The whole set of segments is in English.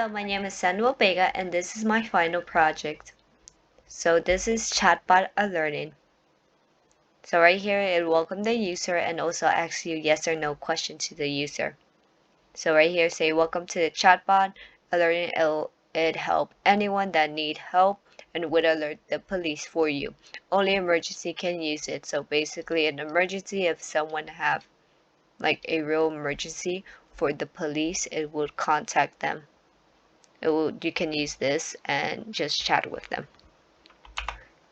Hello, my name is Samuel Vega and this is my final project. So this is Chatbot Alerting. So right here it welcomes the user and also asks you yes or no question to the user. So right here say welcome to the Chatbot Alerting. It help anyone that need help and would alert the police for you. Only emergency can use it. So basically an emergency, if someone have like a real emergency for the police, it would contact them. You can use this and just chat with them.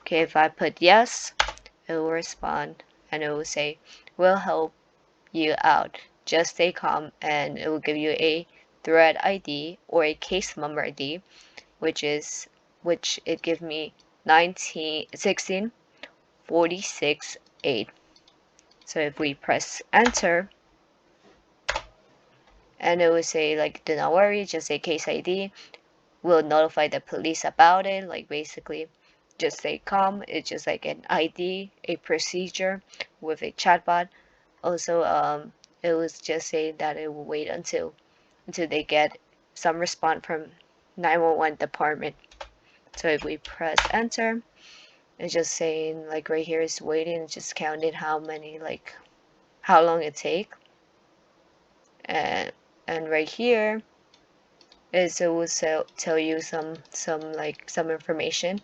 Okay, if I put yes, it will respond and it will say, we'll help you out. Just stay calm, and it will give you a thread ID or a case number ID, which it gives me 16168. So if we press enter, and it will say like, do not worry, just say case ID. We'll notify the police about it. Like basically, just stay calm. It's just like an ID, a procedure with a chatbot. Also, it was just saying that it will wait until they get some response from 911 department. So if we press enter, it's just saying like right here is waiting. It's just counting how long it take, and right here is it will tell you some information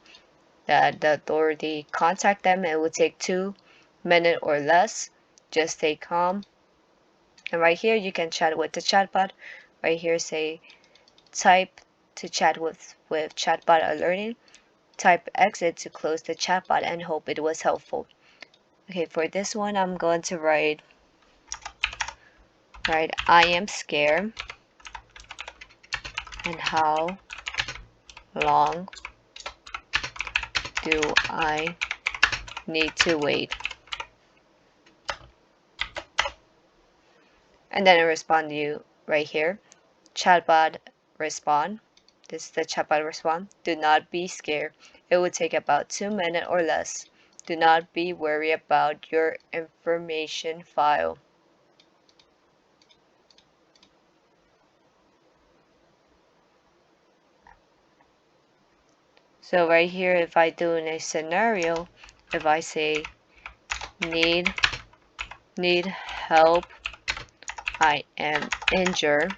that the authority contact them. It will take 2 minutes or less. Just stay calm. And right here you can chat with the chatbot. Right here say type to chat with chatbot alerting. Type exit to close the chatbot and hope it was helpful. Okay, for this one I'm going to write I am scared and how long do I need to wait? And then it respond to you right here. Chatbot respond. This is the chatbot respond. Do not be scared. It will take about 2 minutes or less. Do not be worried about your information file. So right here, if I do in a scenario, if I say need help, I am injured,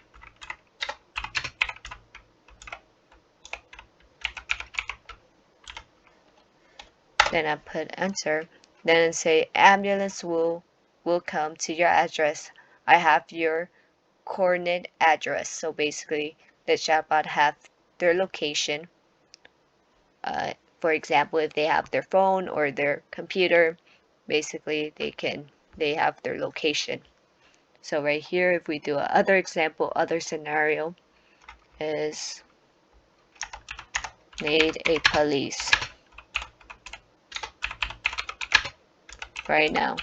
then I put enter, then say ambulance will come to your address. I have your coordinate address. So basically the chatbot have their location. For example, if they have their phone or their computer, basically they have their location. So right here, if we do another example, other scenario is need a police right now.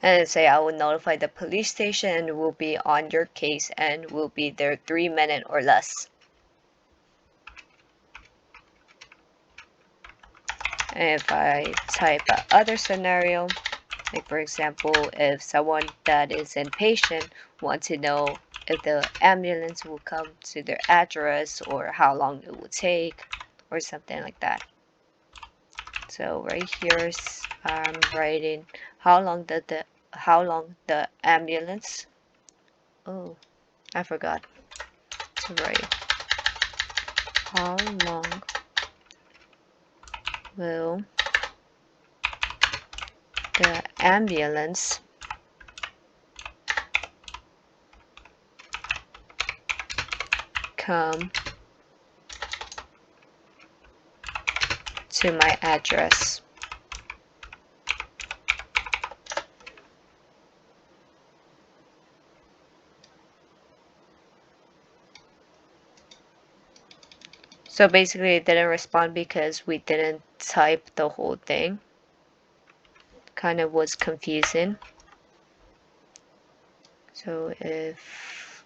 And say I will notify the police station and will be on your case and will be there 3 minutes or less. And if I type other scenario, like for example, if someone that is inpatient wants to know if the ambulance will come to their address or how long it will take or something like that. So right here I'm writing how long the ambulance. Oh, I forgot to write how long will the ambulance come to my address. So basically it didn't respond because we didn't type the whole thing. Kind of was confusing. So if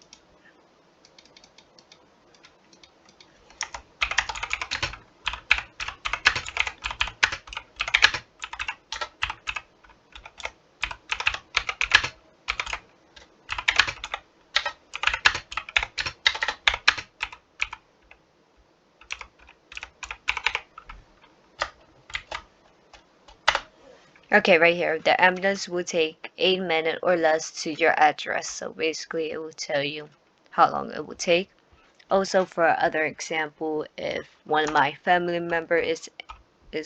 Okay, right here, the ambulance will take 8 minutes or less to your address. So basically, it will tell you how long it will take. Also, for other example, if one of my family member is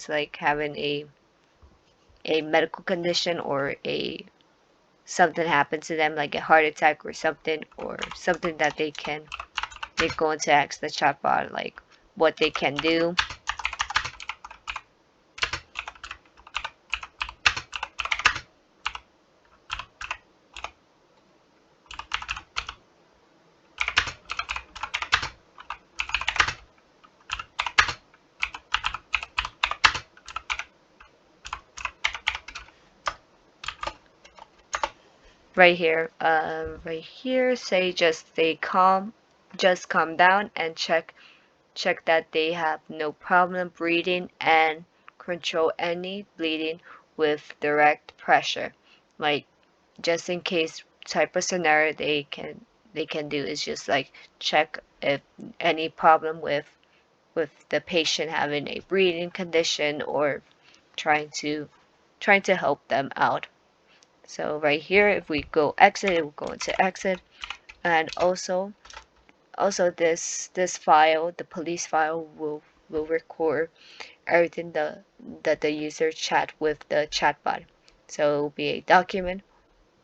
like having a medical condition or a something happened to them, like a heart attack or something that they're going to ask the chatbot like what they can do. Right here, say just stay calm, just calm down and check that they have no problem breathing and control any bleeding with direct pressure. Like just in case type of scenario they can do is just like check if any problem with the patient having a breathing condition or trying to trying to help them out. So right here, if we go exit, it will go into exit, and also this file, the police file, will record everything that the user chat with the chatbot. So it will be a document.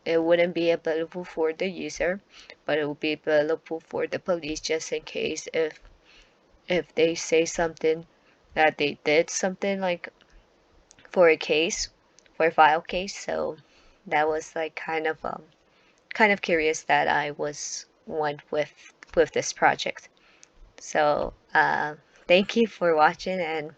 It wouldn't be available for the user, but it will be available for the police just in case if they say something that they did something like for a case, for a file case. So that was like kind of curious that I was went with this project. So thank you for watching, and